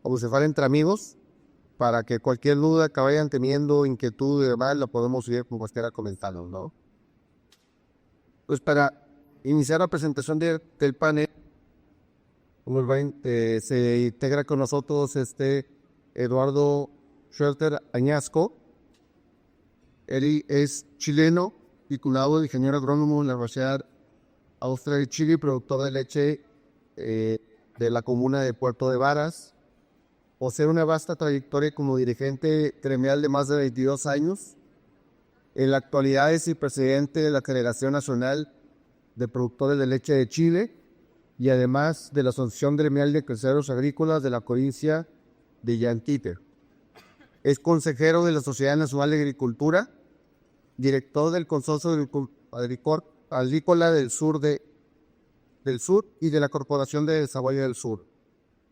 como si fuera entre amigos, para que cualquier duda que vayan teniendo, inquietud y demás, la podemos ir como esté comentando, ¿no? Pues para iniciar la presentación del panel, se integra con nosotros Eduardo Schroeder Añasco. Él es chileno, titulado de ingeniero agrónomo en la Universidad Austral de Chile, productor de leche de la comuna de Puerto de Varas. Posee una vasta trayectoria como dirigente gremial de más de 22 años. En la actualidad es el presidente de la Federación Nacional de Productores de Leche de Chile y además de la Asociación Gremial de Cruceros Agrícolas de la provincia de Llanquihue. Es consejero de la Sociedad Nacional de Agricultura, director del Consorcio Agrícola del Sur y de la Corporación de Desarrollo del Sur.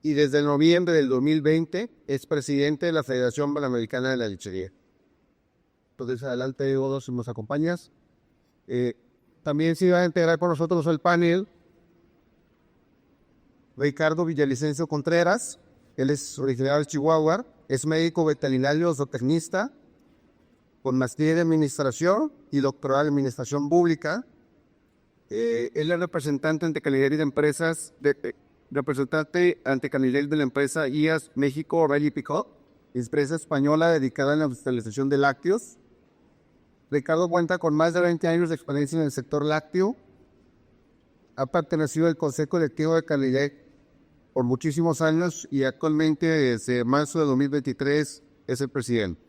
Y desde noviembre del 2020 es presidente de la Federación Panamericana de la Lechería. Entonces, adelante, Odo, si nos acompañas. También se va a integrar con nosotros el panel Ricardo Villavicencio Contreras. Él es originario de Chihuahua, es médico veterinario zootecnista, con maestría en administración y doctorado en administración pública. Él es representante ante calidad de empresas, representante ante calidad de la empresa IAS México Rally Picot, empresa española dedicada a la industrialización de lácteos. Ricardo cuenta con más de 20 años de experiencia en el sector lácteo. Ha pertenecido al Consejo Directivo de Calidad por muchísimos años y actualmente desde marzo de 2023 es el presidente.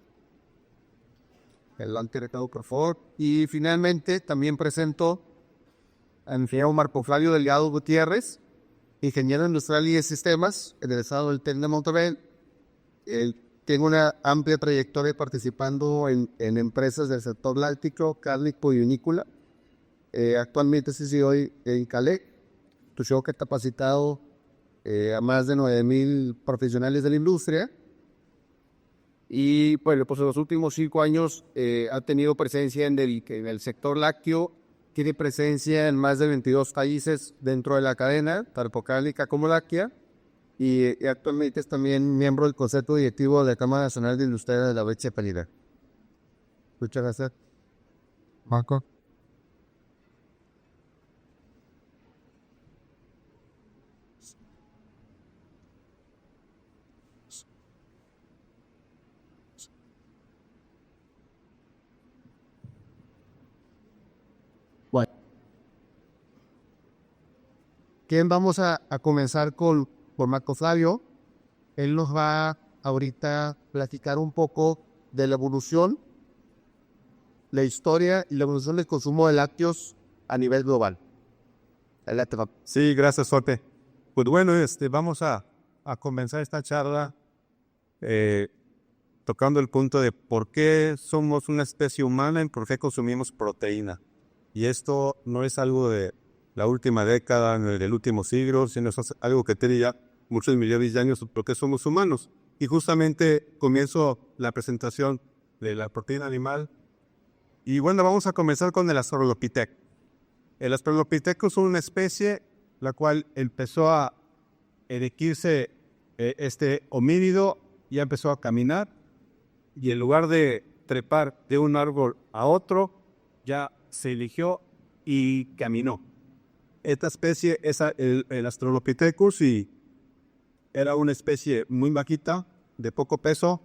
Adelante, Ricardo, por favor. Y finalmente también presento al ingeniero Marco Flavio Delgado Gutiérrez, ingeniero industrial y de sistemas, egresado del TEC de Monterrey. Él tiene una amplia trayectoria participando en empresas del sector láctico, cárnico y vinícola. Actualmente es CEO en Calec, que ha capacitado a más de 9,000 profesionales de la industria. Y pues en los últimos 5 años ha tenido presencia en el sector lácteo, tiene presencia en más de 22 países dentro de la cadena, tanto cárnica como láctea, y actualmente es también miembro del Consejo Directivo de la Cámara Nacional de Industria de la Leche de Calidad. Muchas gracias. Marco. Bueno. ¿Quién vamos a comenzar por Marco Flavio? Él nos va ahorita a platicar un poco de la evolución, la historia y la evolución del consumo de lácteos a nivel global. Sí, gracias, Jorge. Pues bueno, vamos a comenzar esta charla tocando el punto de por qué somos una especie humana y por qué consumimos proteína. Y esto no es algo de la última década, del último siglo, sino es algo que tiene ya muchos millones de años porque somos humanos. Y justamente comienzo la presentación de la proteína animal. Y bueno, vamos a comenzar con el Australopithecus. El Australopithecus es una especie la cual empezó a erigirse este homínido, ya empezó a caminar y en lugar de trepar de un árbol a otro, ya se eligió y caminó. Esta especie es el Australopithecus y era una especie muy bajita, de poco peso.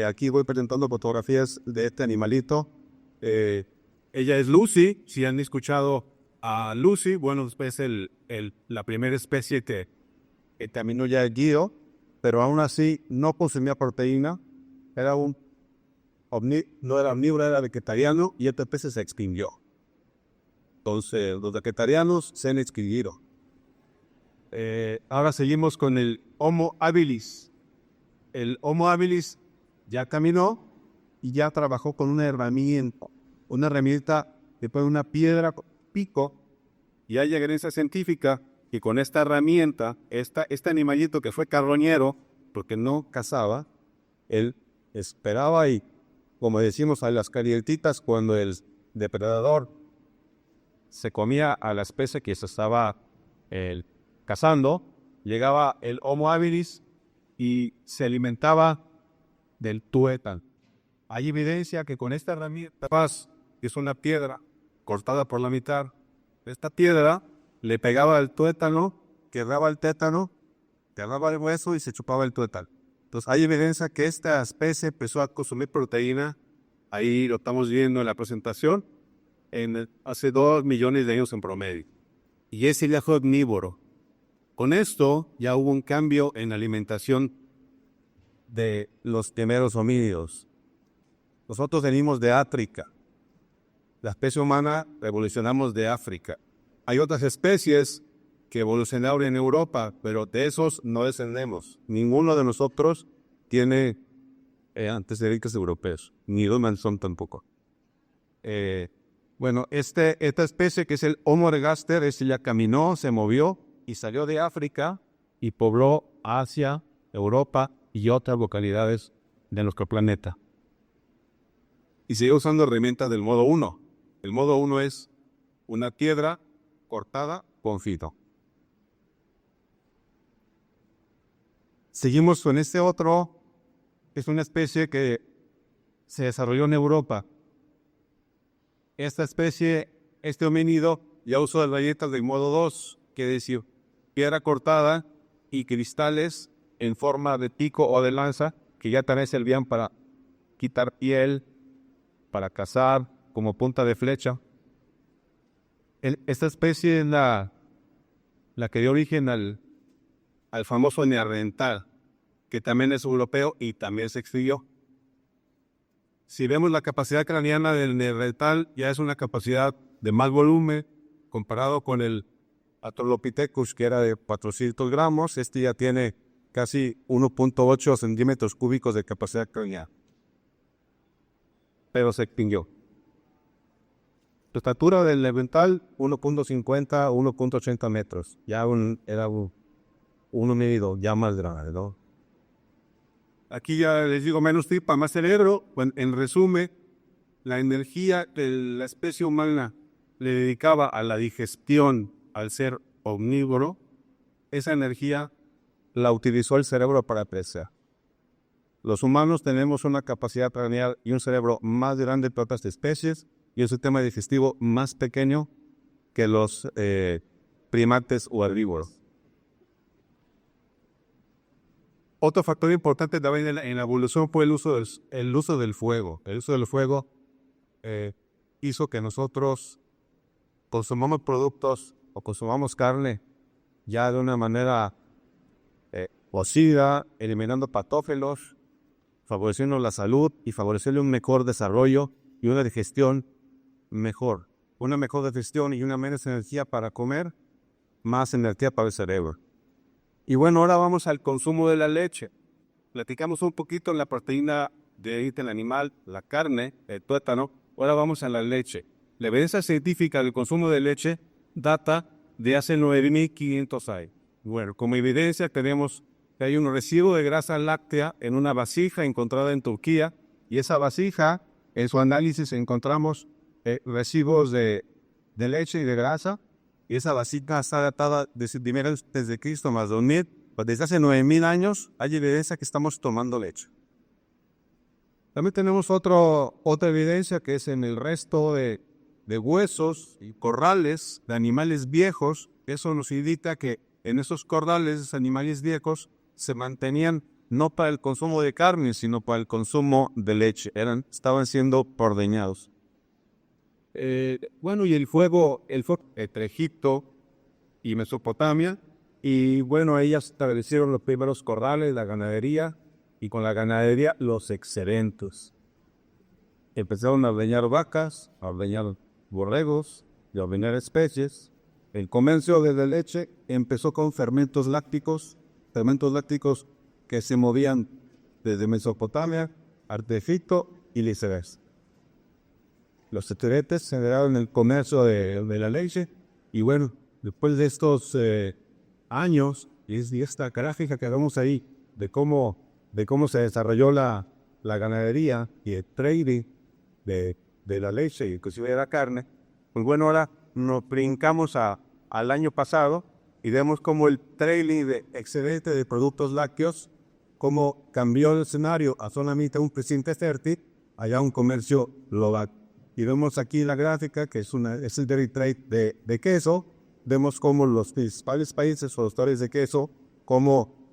Aquí voy presentando fotografías de este animalito. Ella es Lucy, si han escuchado a Lucy, bueno, después la primera especie que caminó ya el guío, pero aún así no consumía proteína, no era omnívoro, era vegetariano y esta especie se extinguió. Entonces, los vegetarianos se han extinguido. Ahora seguimos con el Homo habilis. El Homo habilis ya caminó y ya trabajó con una herramienta que fue una piedra pico, y hay evidencia científica que con esta herramienta, este animalito que fue carroñero, porque no cazaba, él esperaba y, como decimos a las calientitas, cuando el depredador se comía a la especie que se estaba cazando, llegaba el Homo habilis y se alimentaba del tuétano. Hay evidencia que con esta herramienta, que es una piedra cortada por la mitad, esta piedra le pegaba al tuétano, quebraba el tétano, quebraba el hueso y se chupaba el tuétano. Entonces hay evidencia que esta especie empezó a consumir proteína, ahí lo estamos viendo en la presentación, hace 2 millones de años en promedio. Y es el omnívoro. Con esto ya hubo un cambio en la alimentación de los primeros homínidos. Nosotros venimos de África. La especie humana evolucionamos de África. Hay otras especies que evolucionaron en Europa, pero de esos no descendemos. Ninguno de nosotros tiene antecedentes europeos, ni los manson tampoco. Bueno, esta especie que es el Homo ergaster, ya caminó, se movió y salió de África y pobló Asia, Europa y otras localidades de nuestro planeta. Y sigue usando herramientas del modo 1. El modo 1 es una piedra cortada con filo. Seguimos con este otro, es una especie que se desarrolló en Europa. Esta especie, este homínido, ya usó las galletas del modo 2, que es decir, piedra cortada y cristales en forma de pico o de lanza, que ya también servían para quitar piel, para cazar, como punta de flecha. Esta especie es la que dio origen al famoso neandertal, que también es europeo y también se extinguió. Si vemos la capacidad craneana del neandertal, ya es una capacidad de más volumen comparado con el Australopithecus, que era de 400 gramos. Este ya tiene casi 1.8 centímetros cúbicos de capacidad craneana. Pero se extinguió. Su estatura del neandertal, 1.50, 1.80 metros. Ya era un homínido ya más grande, ¿no? Aquí ya les digo menos tripa, más cerebro. Bueno, en resumen, la energía que la especie humana le dedicaba a la digestión al ser omnívoro, esa energía la utilizó el cerebro para apreciar. Los humanos tenemos una capacidad craneal y un cerebro más grande que otras especies y un sistema digestivo más pequeño que los primates o herbívoros. Otro factor importante también en la evolución fue el uso del fuego. El uso del fuego hizo que nosotros consumamos productos o consumamos carne ya de una manera cocida, eliminando patógenos, favoreciendo la salud y favoreciendo un mejor desarrollo y una digestión mejor. Una mejor digestión y una menos energía para comer, más energía para el cerebro. Y bueno, ahora vamos al consumo de la leche. Platicamos un poquito en la proteína del animal, la carne, el tuétano. Ahora vamos a la leche. La evidencia científica del consumo de leche data de hace 9.500 años. Bueno, como evidencia tenemos que hay un residuo de grasa láctea en una vasija encontrada en Turquía, y esa vasija, en su análisis encontramos residuos de leche y de grasa, y esa vasija está datada desde Cristo más 2000, pues desde hace 9.000 años hay evidencia que estamos tomando leche. También tenemos otra evidencia que es en el resto de huesos y corrales de animales viejos. Eso nos indica que en esos corrales, esos animales viejos, se mantenían no para el consumo de carne, sino para el consumo de leche. Estaban siendo ordeñados. Bueno, y el fuego entre Egipto y Mesopotamia, y bueno, ahí ya se establecieron los primeros corrales, la ganadería, y con la ganadería los excedentes. Empezaron a ordeñar vacas, a ordeñar borregos, y a ordeñar especies. El comercio de la leche empezó con fermentos lácticos que se movían desde Mesopotamia hasta Egipto y viceversa. Los excedentes generaron el comercio de la leche, y bueno, después de estos años, y esta gráfica que vemos ahí, de cómo se desarrolló la ganadería y el trading de la leche y inclusive de la carne, pues bueno, ahora nos brincamos al año pasado y vemos como el trading de excedente de productos lácteos cómo cambió el escenario a solamente un presidente fértil, allá un comercio global. Y vemos aquí la gráfica, que es el dairy trade de queso. Vemos cómo los principales países productores de queso, como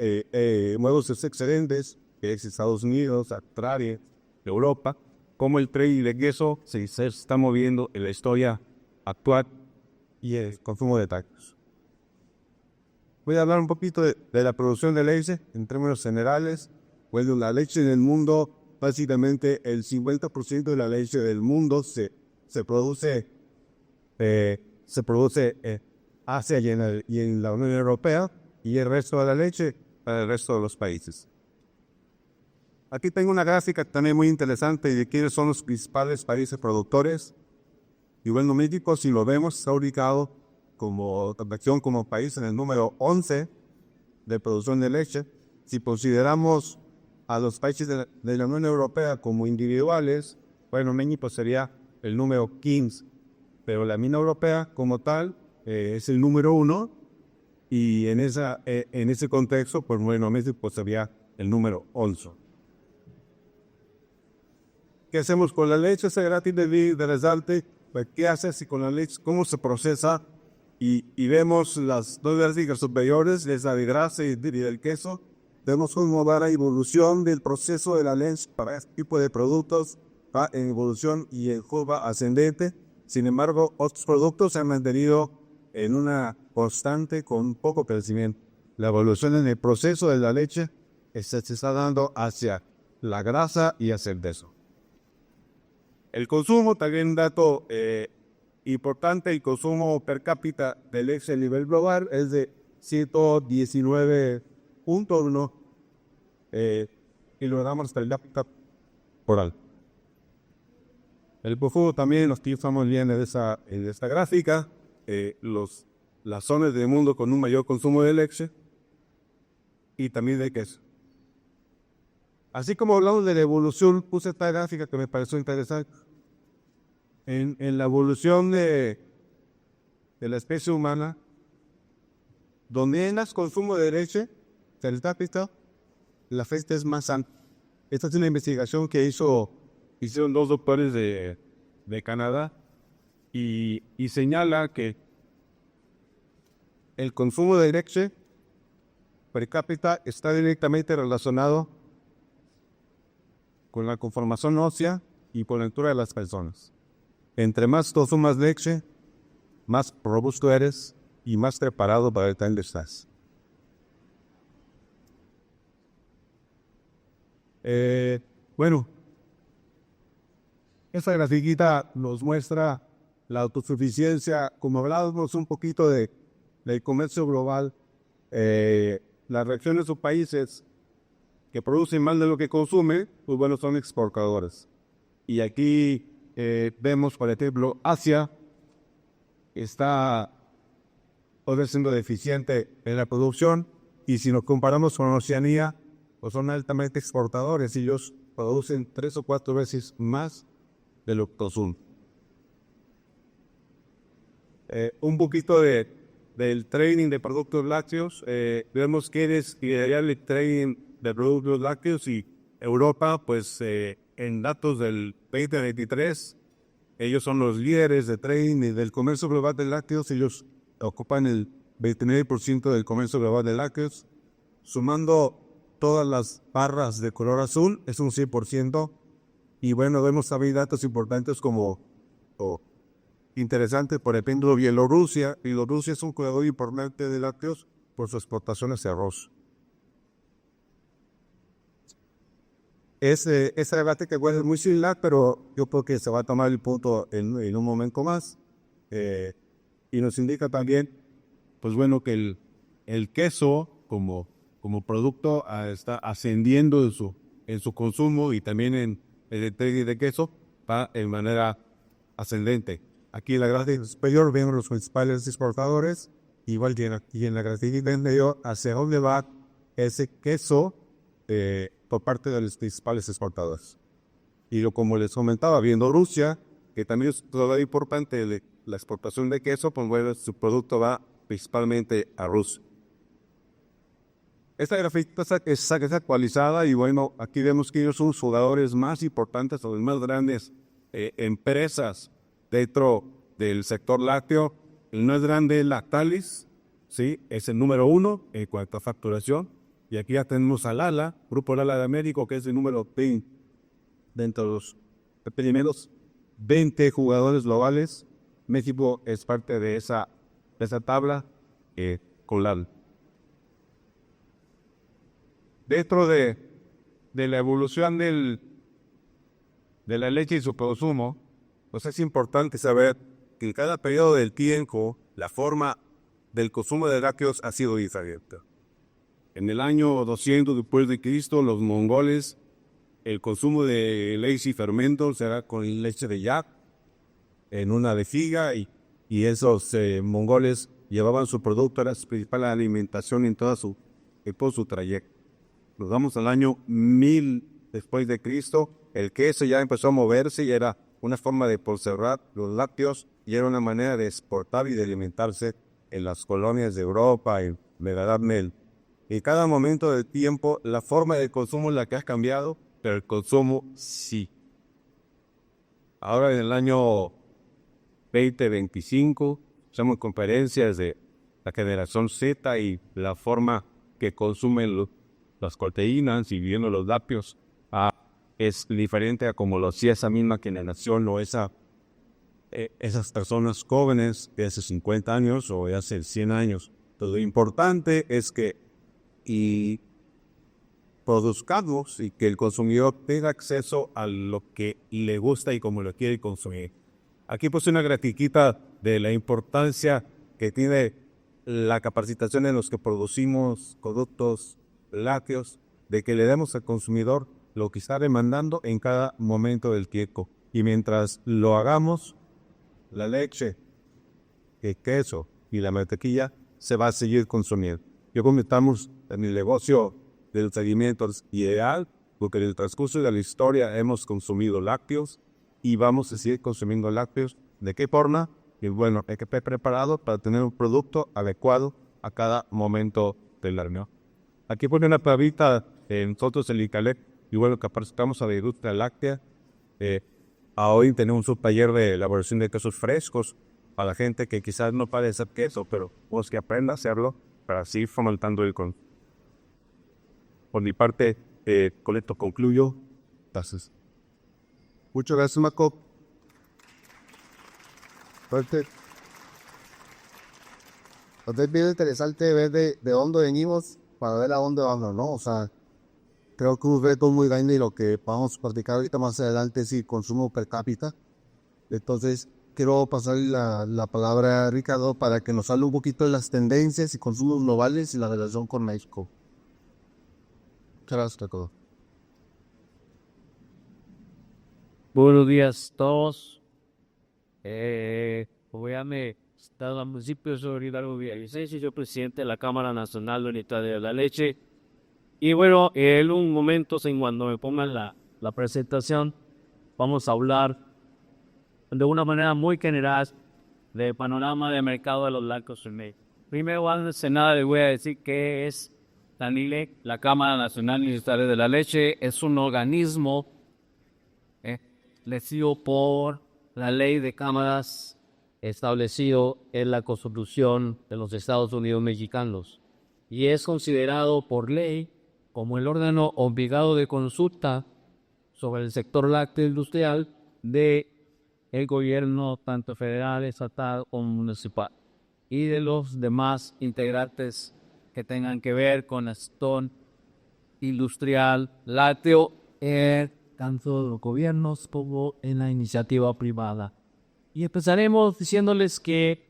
nuevos excedentes, que es Estados Unidos, Australia, Europa, cómo el trade de queso se está moviendo en la historia actual y el consumo de tacos. Voy a hablar un poquito de la producción de leche en términos generales. Bueno, la leche en el mundo, básicamente el 50% de la leche del mundo se produce Asia y en la Unión Europea, y el resto de la leche para el resto de los países. Aquí tengo una gráfica también muy interesante de quiénes son los principales países productores. Y bueno, México, si lo vemos, está ubicado como país en el número 11 de producción de leche. Si consideramos a los países de la Unión Europea como individuales, bueno, México sería el número 15, pero la Unión Europea como tal es el número 1, y en ese contexto, pues bueno, México sería el número 11. ¿Qué hacemos con la leche? Ese gratis de resalte, pues, ¿qué hace con la leche? ¿Cómo se procesa? Y vemos las dos gráficas superiores, la de grasa y del queso. Vemos cómo va la evolución del proceso de la leche para este tipo de productos, va en evolución y en curva ascendente. Sin embargo, otros productos se han mantenido en una constante con poco crecimiento. La evolución en el proceso de la leche se está dando hacia la grasa y hacia el queso. El consumo, también un dato importante, el consumo per cápita de leche a nivel global es de 119.1 kilogramos per cápita por año. El consumo también lo estamos viendo en esta gráfica, las zonas del mundo con un mayor consumo de leche y también de queso. Así como hablamos de la evolución, puse esta gráfica que me pareció interesante. En la evolución de la especie humana, donde en el consumo de leche per cápita, la fiesta es más alta. Esta es una investigación que hicieron dos doctores de Canadá y señala que el consumo de leche per cápita está directamente relacionado con la conformación ósea y con la altura de las personas. Entre más consumas leche, más robusto eres y más preparado para el time que estás. Bueno, esta grafiquita nos muestra la autosuficiencia. Como hablábamos un poquito del comercio global, las regiones o países que producen más de lo que consumen, pues bueno, son exportadores. Y aquí vemos, por ejemplo, Asia está siendo deficiente en la producción, y si nos comparamos con Oceanía, pues son altamente exportadores, y ellos producen 3 o 4 veces más de lo que consumen. Un poquito del trading de productos lácteos. Vemos que es ideal el trading de productos lácteos, y Europa, pues en datos del 2023, ellos son los líderes de trading y del comercio global de lácteos. Ellos ocupan el 29% del comercio global de lácteos. Sumando todas las barras de color azul, es un 100%. Y bueno, vemos también datos importantes como interesantes, por ejemplo, Bielorrusia. Bielorrusia es un jugador importante de lácteos por su exportación hacia arroz. Ese debate que es muy similar, pero yo creo que se va a tomar el punto en un momento más. Y nos indica también, pues bueno, que el queso como producto está ascendiendo en su consumo, y también en el trading de queso va en manera ascendente. Aquí en la gráfica superior vemos los principales exportadores, igual que en la gráfica inferior hacia dónde va ese queso por parte de los principales exportadores. Y como les comentaba, viendo Rusia, que también es todavía importante la exportación de queso, pues bueno, su producto va principalmente a Rusia. Esta gráfica es actualizada y bueno, aquí vemos que ellos son los jugadores más importantes o las más grandes empresas dentro del sector lácteo. El más grande es Lactalis, ¿sí? Es el número 1 en cuanto a facturación. Y aquí ya tenemos a Lala, Grupo Lala de Américo, que es el número 20 dentro de los primeros 20 jugadores globales. México es parte de esa tabla con Lala. Dentro de la evolución de la leche y su consumo, pues es importante saber que en cada periodo del tiempo la forma del consumo de lácteos ha sido diferente. En el año 200 después de Cristo, los mongoles, el consumo de leche y fermentos era con leche de yak en una vejiga y esos mongoles llevaban su producto, era su principal alimentación en todo su trayecto. Nos vamos al año 1000 después de Cristo, el queso ya empezó a moverse y era una forma de conservar los lácteos y era una manera de exportar y de alimentarse en las colonias de Europa y de la Edad Media. En cada momento del tiempo, la forma de consumo es la que ha cambiado, pero el consumo sí. Ahora en el año 2025, hacemos conferencias de la generación Z y la forma que consumen las proteínas y viendo los lácteos es diferente a como lo hacía esa misma generación o esas personas jóvenes de hace 50 años o de hace 100 años. Entonces, lo importante es que produzcamos y que el consumidor tenga acceso a lo que le gusta y como lo quiere consumir. Aquí puse una grafiquita de la importancia que tiene la capacitación en los que producimos productos lácteos, de que le demos al consumidor lo que está demandando en cada momento del tiempo. Y mientras lo hagamos, la leche, el queso y la mantequilla se va a seguir consumiendo. Yo comentamos en el negocio de los alimentos ideal, porque en el transcurso de la historia hemos consumido lácteos y vamos a seguir consumiendo lácteos. ¿De qué forma? Y bueno, hay que estar preparado para tener un producto adecuado a cada momento del año. Aquí pone una pavita nosotros en Icalec, igual lo que capacitamos a la industria láctea. Hoy tenemos un taller de elaboración de quesos frescos para la gente que quizás no puede hacer queso, pero pues que aprenda a hacerlo para seguir fomentando el consumo. Por mi parte, con esto concluyo. Gracias. Muchas gracias, Marco. Fuerte. Entonces es bien interesante ver de dónde venimos para ver a dónde vamos, ¿no? O sea, creo que un reto muy grande y lo que vamos a platicar ahorita más adelante es el consumo per cápita. Entonces, quiero pasar la palabra a Ricardo para que nos hable un poquito de las tendencias y consumos globales y la relación con México. Muchas gracias, Ricardo. Buenos días a todos. Me estado al municipio de Hidalgo Villavicencio, soy presidente de la Cámara Nacional Unitaria de la Leche. Y bueno, en un momento, cuando me pongan la presentación, vamos a hablar de una manera muy general del panorama de mercado de los lácteos en México. Primero, antes de nada, les voy a decir qué es la NILEC, la Cámara Nacional Unitaria de la Leche. Es un organismo elegido por la ley de cámaras establecido en la Constitución de los Estados Unidos mexicanos y es considerado por ley como el órgano obligado de consulta sobre el sector lácteo industrial de el gobierno tanto federal, estatal como municipal y de los demás integrantes que tengan que ver con el sector industrial lácteo tanto de los gobiernos como en la iniciativa privada. Y empezaremos diciéndoles que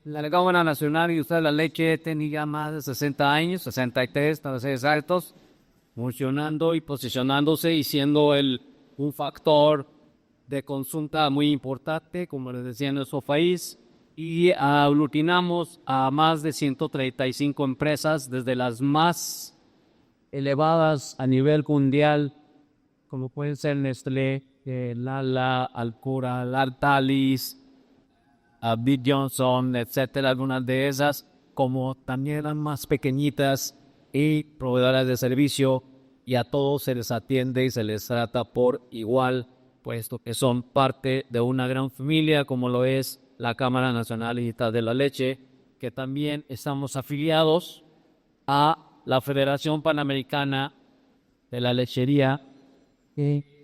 la Cámara Nacional Industrial de la Leche tiene ya más de 60 años, 63 para ser exactos, funcionando y posicionándose y siendo un factor de consulta muy importante, como les decía, en nuestro país. Y aglutinamos a más de 135 empresas, desde las más elevadas a nivel mundial, como pueden ser Nestlé, Lala, Alpura, Lactalis, Big Johnson, etcétera, algunas de esas, como también las más pequeñitas, y proveedoras de servicio, y a todos se les atiende y se les trata por igual, puesto que son parte de una gran familia como lo es la Cámara Nacional Digital de la Leche, que también estamos afiliados a la Federación Panamericana de la Lechería, que